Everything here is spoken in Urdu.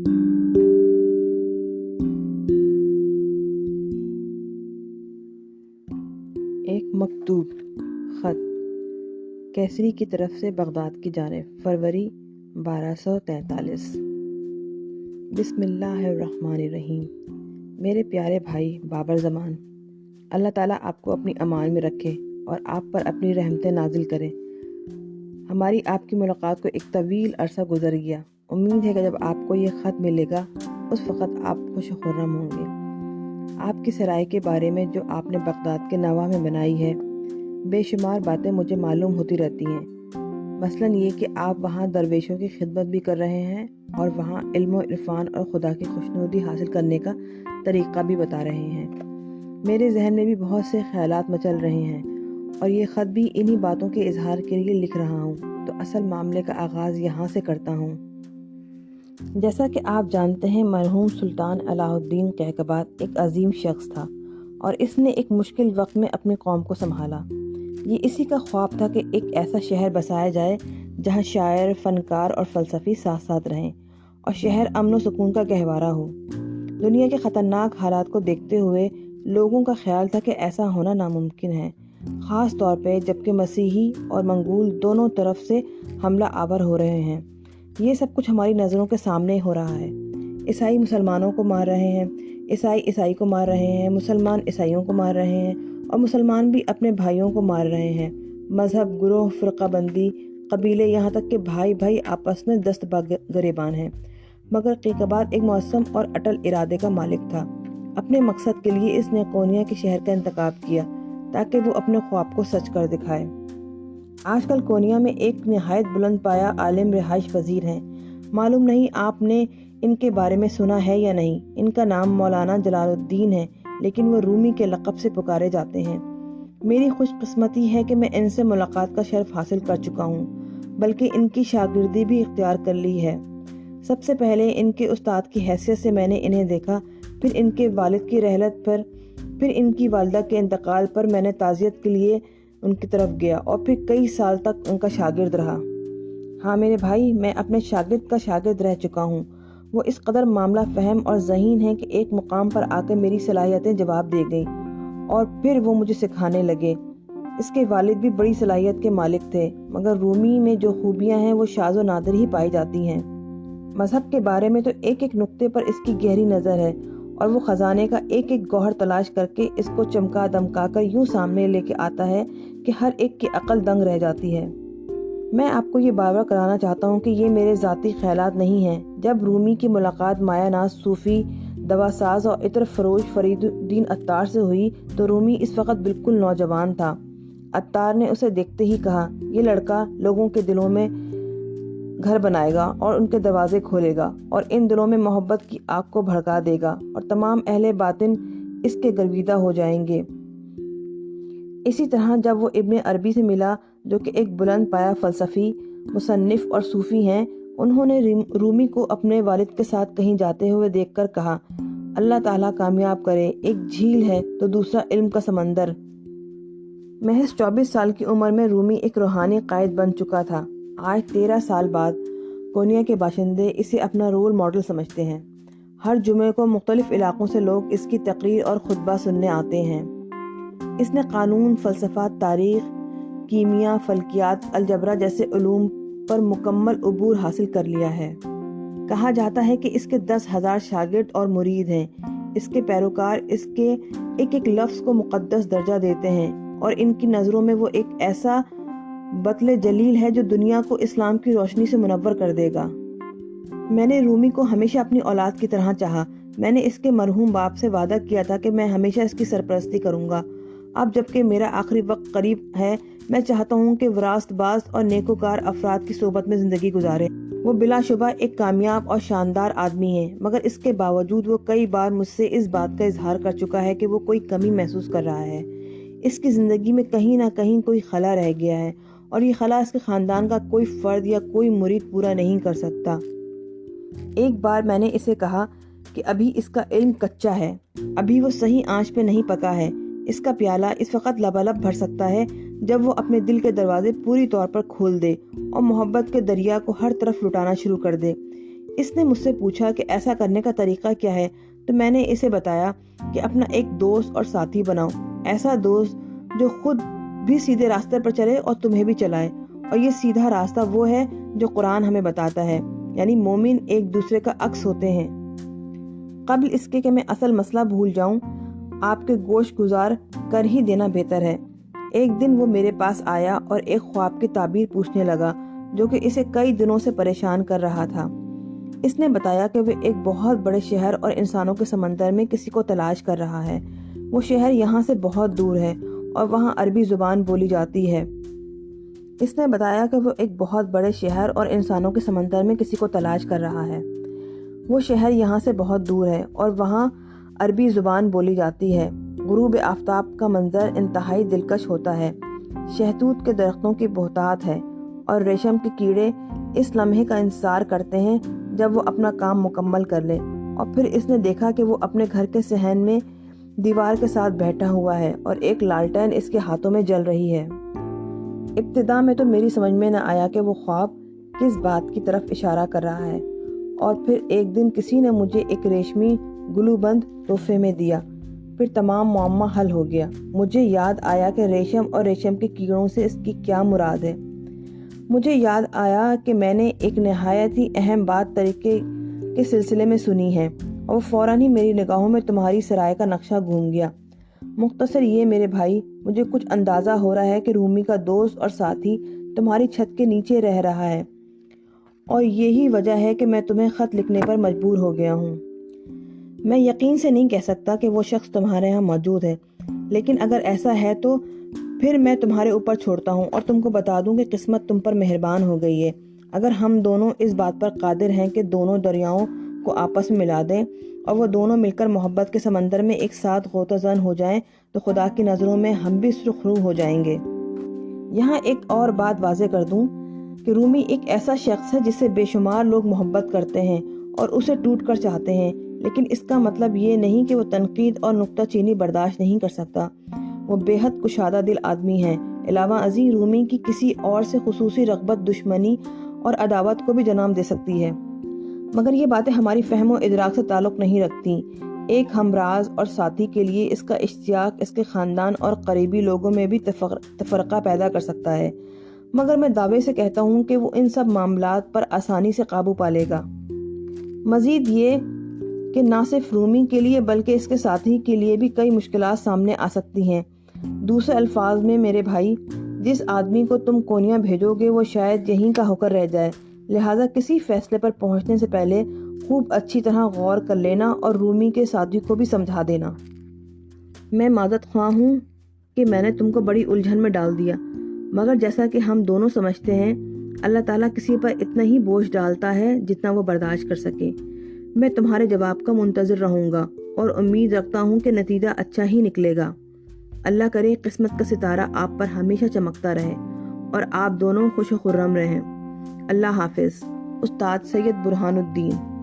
ایک مکتوب خط کیسری کی طرف سے بغداد کی جانب، فروری 1243۔ بسم اللہ الرحمن الرحیم۔ میرے پیارے بھائی بابر زمان، اللہ تعالیٰ آپ کو اپنی امان میں رکھے اور آپ پر اپنی رحمتیں نازل کرے۔ ہماری آپ کی ملاقات کو ایک طویل عرصہ گزر گیا۔ امید ہے کہ جب آپ کو یہ خط ملے گا اس وقت آپ خوش و خرم ہوں گے۔ آپ کی سرائے کے بارے میں جو آپ نے بغداد کے نواح میں بنائی ہے، بے شمار باتیں مجھے معلوم ہوتی رہتی ہیں۔ مثلاً یہ کہ آپ وہاں درویشوں کی خدمت بھی کر رہے ہیں اور وہاں علم و عرفان اور خدا کی خوشنودی حاصل کرنے کا طریقہ بھی بتا رہے ہیں۔ میرے ذہن میں بھی بہت سے خیالات مچل رہے ہیں اور یہ خط بھی انہی باتوں کے اظہار کے لیے لکھ رہا ہوں، تو اصل معاملے کا آغاز یہاں سے کرتا ہوں۔ جیسا کہ آپ جانتے ہیں، مرحوم سلطان علاء الدین کیقباد ایک عظیم شخص تھا اور اس نے ایک مشکل وقت میں اپنی قوم کو سنبھالا۔ یہ اسی کا خواب تھا کہ ایک ایسا شہر بسایا جائے جہاں شاعر، فنکار اور فلسفی ساتھ ساتھ رہیں اور شہر امن و سکون کا گہوارہ ہو۔ دنیا کے خطرناک حالات کو دیکھتے ہوئے لوگوں کا خیال تھا کہ ایسا ہونا ناممکن ہے، خاص طور پہ جبکہ مسیحی اور منگول دونوں طرف سے حملہ آور ہو رہے ہیں۔ یہ سب کچھ ہماری نظروں کے سامنے ہو رہا ہے۔ عیسائی مسلمانوں کو مار رہے ہیں، عیسائی عیسائی کو مار رہے ہیں، مسلمان عیسائیوں کو مار رہے ہیں اور مسلمان بھی اپنے بھائیوں کو مار رہے ہیں۔ مذہب، گروہ، فرقہ بندی، قبیلے، یہاں تک کہ بھائی بھائی آپس میں دست گریبان ہیں۔ مگر قیقباد ایک معصم اور اٹل ارادے کا مالک تھا۔ اپنے مقصد کے لیے اس نے قونیہ کے شہر کا انتخاب کیا تاکہ وہ اپنے خواب کو سچ کر دکھائے۔ آج کل قونیہ میں ایک نہایت بلند پایہ عالم رہائش پذیر ہیں۔ معلوم نہیں آپ نے ان کے بارے میں سنا ہے یا نہیں۔ ان کا نام مولانا جلال الدین ہے، لیکن وہ رومی کے لقب سے پکارے جاتے ہیں۔ میری خوش قسمتی ہے کہ میں ان سے ملاقات کا شرف حاصل کر چکا ہوں، بلکہ ان کی شاگردی بھی اختیار کر لی ہے۔ سب سے پہلے ان کے استاد کی حیثیت سے میں نے انہیں دیکھا، پھر ان کے والد کی رحلت پر، پھر ان کی والدہ کے انتقال پر میں نے تعزیت کے لیے ان کی طرف گیا اور پھر کئی سال تک ان کا شاگرد رہا۔ ہاں میرے بھائی، میں اپنے شاگرد کا شاگرد رہ چکا ہوں۔ وہ اس قدر معاملہ فہم اور ذہین ہے کہ ایک مقام پر آ کے میری صلاحیتیں جواب دے گئیں اور پھر وہ مجھے سکھانے لگے۔ اس کے والد بھی بڑی صلاحیت کے مالک تھے، مگر رومی میں جو خوبیاں ہیں وہ شاذ و نادر ہی پائی جاتی ہیں۔ مذہب کے بارے میں تو ایک ایک نقطے پر اس کی گہری نظر ہے اور وہ خزانے کا ایک ایک گوہر تلاش کر کے اس کو چمکا دمکا کر یوں سامنے لے کے آتا ہے کہ ہر ایک کی عقل دنگ رہ جاتی ہے۔ میں آپ کو یہ بار بار کرانا چاہتا ہوں کہ یہ میرے ذاتی خیالات نہیں ہیں۔ جب رومی کی ملاقات مایہ ناز صوفی، دوا ساز اور عطر فروش فرید الدین عطار سے ہوئی تو رومی اس وقت بالکل نوجوان تھا۔ عطار نے اسے دیکھتے ہی کہا، یہ لڑکا لوگوں کے دلوں میں گھر بنائے گا اور ان کے دروازے کھولے گا اور ان دلوں میں محبت کی آگ کو بھڑکا دے گا اور تمام اہل باطن اس کے گرویدہ ہو جائیں گے۔ اسی طرح جب وہ ابن عربی سے ملا، جو کہ ایک بلند پایہ فلسفی، مصنف اور صوفی ہیں، انہوں نے رومی کو اپنے والد کے ساتھ کہیں جاتے ہوئے دیکھ کر کہا، اللہ تعالیٰ کامیاب کرے، ایک جھیل ہے تو دوسرا علم کا سمندر۔ محض 24 سال کی عمر میں رومی ایک روحانی قائد بن چکا تھا۔ آج 13 سال بعد قونیہ کے باشندے اسے اپنا رول ماڈل سمجھتے ہیں۔ ہر جمعے کو مختلف علاقوں سے لوگ اس کی تقریر اور خطبہ سننے آتے ہیں۔ اس نے قانون، فلسفہ، تاریخ، کیمیا، فلکیات، الجبرا جیسے علوم پر مکمل عبور حاصل کر لیا ہے۔ کہا جاتا ہے کہ اس کے 10,000 شاگرد اور مرید ہیں۔ اس کے پیروکار اس کے ایک ایک لفظ کو مقدس درجہ دیتے ہیں اور ان کی نظروں میں وہ ایک ایسا بطل جلیل ہے جو دنیا کو اسلام کی روشنی سے منور کر دے گا۔ میں نے رومی کو ہمیشہ اپنی اولاد کی طرح چاہا۔ میں نے اس کے مرحوم باپ سے وعدہ کیا تھا کہ میں ہمیشہ اس کی سرپرستی کروں گا۔ اب جب کہ میرا آخری وقت قریب ہے، میں چاہتا ہوں کہ وراثت باز اور نیکوکار افراد کی صحبت میں زندگی گزارے۔ وہ بلا شبہ ایک کامیاب اور شاندار آدمی ہے، مگر اس کے باوجود وہ کئی بار مجھ سے اس بات کا اظہار کر چکا ہے کہ وہ کوئی کمی محسوس کر رہا ہے۔ اس کی زندگی میں کہیں نہ کہیں کوئی خلا رہ گیا ہے اور یہ خلا اس کے خاندان کا کوئی فرد یا کوئی مرید پورا نہیں کر سکتا۔ ایک بار میں نے اسے کہا کہ ابھی اس کا علم کچا ہے، ابھی وہ صحیح آنچ پہ نہیں پکا ہے۔ اس کا پیالہ اس وقت لبالب بھر سکتا ہے جب وہ اپنے دل کے دروازے پوری طور پر کھول دے اور محبت کے دریا کو ہر طرف لٹانا شروع کر دے۔ اس نے مجھ سے پوچھا کہ ایسا کرنے کا طریقہ کیا ہے، تو میں نے اسے بتایا کہ اپنا ایک دوست اور ساتھی بناؤ، ایسا دوست جو خود بھی سیدھے راستے پر چلے اور تمہیں بھی چلائے، اور یہ سیدھا راستہ وہ ہے جو قرآن ہمیں بتاتا ہے، یعنی مومن ایک دوسرے کا عکس ہوتے ہیں۔ قبل اس کے کہ میں اصل مسئلہ بھول جاؤں، آپ کے گوشت گزار کر ہی دینا بہتر ہے۔ ایک دن وہ میرے پاس آیا اور ایک خواب کی تعبیر پوچھنے لگا جو کہ اسے کئی دنوں سے پریشان کر رہا تھا۔ اس نے بتایا کہ وہ ایک بہت بڑے شہر اور انسانوں کے سمندر میں کسی کو تلاش کر رہا ہے۔ وہ شہر یہاں سے بہت دور ہے اور وہاں عربی زبان بولی جاتی ہے۔ اس نے بتایا کہ وہ ایک بہت بڑے شہر اور انسانوں کے سمندر میں کسی کو تلاش کر رہا ہے۔ وہ شہر یہاں سے بہت دور ہے اور وہاں عربی زبان بولی جاتی ہے۔ غروب آفتاب کا منظر انتہائی دلکش ہوتا ہے۔ شہتوت کے درختوں کی بہتات ہے اور ریشم کے کیڑے اس لمحے کا انتظار کرتے ہیں جب وہ اپنا کام مکمل کر لے۔ اور پھر اس نے دیکھا کہ وہ اپنے گھر کے صحن میں دیوار کے ساتھ بیٹھا ہوا ہے اور ایک لالٹین اس کے ہاتھوں میں جل رہی ہے۔ ابتدا میں تو میری سمجھ میں نہ آیا کہ وہ خواب کس بات کی طرف اشارہ کر رہا ہے، اور پھر ایک دن کسی نے مجھے ایک ریشمی گلو بند تحفے میں دیا۔ پھر تمام معمہ حل ہو گیا۔ مجھے یاد آیا کہ ریشم اور ریشم کے کیڑوں سے اس کی کیا مراد ہے۔ مجھے یاد آیا کہ میں نے ایک نہایت ہی اہم بات طریقے کے سلسلے میں سنی ہے، اور فوراً ہی میری نگاہوں میں تمہاری سرائے کا نقشہ گھوم گیا۔ مختصر یہ میرے بھائی، مجھے کچھ اندازہ ہو رہا ہے کہ رومی کا دوست اور ساتھی تمہاری چھت کے نیچے رہ رہا ہے، اور یہی وجہ ہے کہ میں تمہیں خط لکھنے پر مجبور ہو گیا ہوں۔ میں یقین سے نہیں کہہ سکتا کہ وہ شخص تمہارے ہاں موجود ہے، لیکن اگر ایسا ہے تو پھر میں تمہارے اوپر چھوڑتا ہوں اور تم کو بتا دوں کہ قسمت تم پر مہربان ہو گئی ہے۔ اگر ہم دونوں اس بات پر قادر ہیں کہ دونوں دریاؤں کو آپس میں ملا دیں اور وہ دونوں مل کر محبت کے سمندر میں ایک ساتھ غوطہ زن ہو جائیں، تو خدا کی نظروں میں ہم بھی سرخ رو ہو جائیں گے۔ یہاں ایک اور بات واضح کر دوں کہ رومی ایک ایسا شخص ہے جس سے بے شمار لوگ محبت کرتے ہیں اور اسے ٹوٹ کر چاہتے ہیں، لیکن اس کا مطلب یہ نہیں کہ وہ تنقید اور نکتہ چینی برداشت نہیں کر سکتا۔ وہ بے حد کشادہ دل آدمی ہے۔ علاوہ ازیں رومی کی کسی اور سے خصوصی رغبت دشمنی اور عداوت کو بھی جنم دے سکتی ہے، مگر یہ باتیں ہماری فہم و ادراک سے تعلق نہیں رکھتی۔ ایک ہمراز اور ساتھی کے لیے اس کا اشتیاق اس کے خاندان اور قریبی لوگوں میں بھی تفرقہ پیدا کر سکتا ہے، مگر میں دعوے سے کہتا ہوں کہ وہ ان سب معاملات پر آسانی سے قابو پا لے گا۔ مزید یہ کہ نہ صرف رومی کے لیے بلکہ اس کے ساتھی کے لیے بھی کئی مشکلات سامنے آ سکتی ہیں۔ دوسرے الفاظ میں میرے بھائی، جس آدمی کو تم کونیا بھیجو گے وہ شاید یہیں کا ہو کر رہ جائے، لہٰذا کسی فیصلے پر پہنچنے سے پہلے خوب اچھی طرح غور کر لینا اور رومی کے ساتھی کو بھی سمجھا دینا۔ میں معذرت خواہ ہوں کہ میں نے تم کو بڑی الجھن میں ڈال دیا، مگر جیسا کہ ہم دونوں سمجھتے ہیں، اللہ تعالیٰ کسی پر اتنا ہی بوجھ ڈالتا ہے جتنا وہ برداشت کر سکے۔ میں تمہارے جواب کا منتظر رہوں گا اور امید رکھتا ہوں کہ نتیجہ اچھا ہی نکلے گا۔ اللہ کرے قسمت کا ستارہ آپ پر ہمیشہ چمکتا رہے اور آپ دونوں خوش و خرم رہیں۔ اللہ حافظ۔ استاد سید برہان الدین۔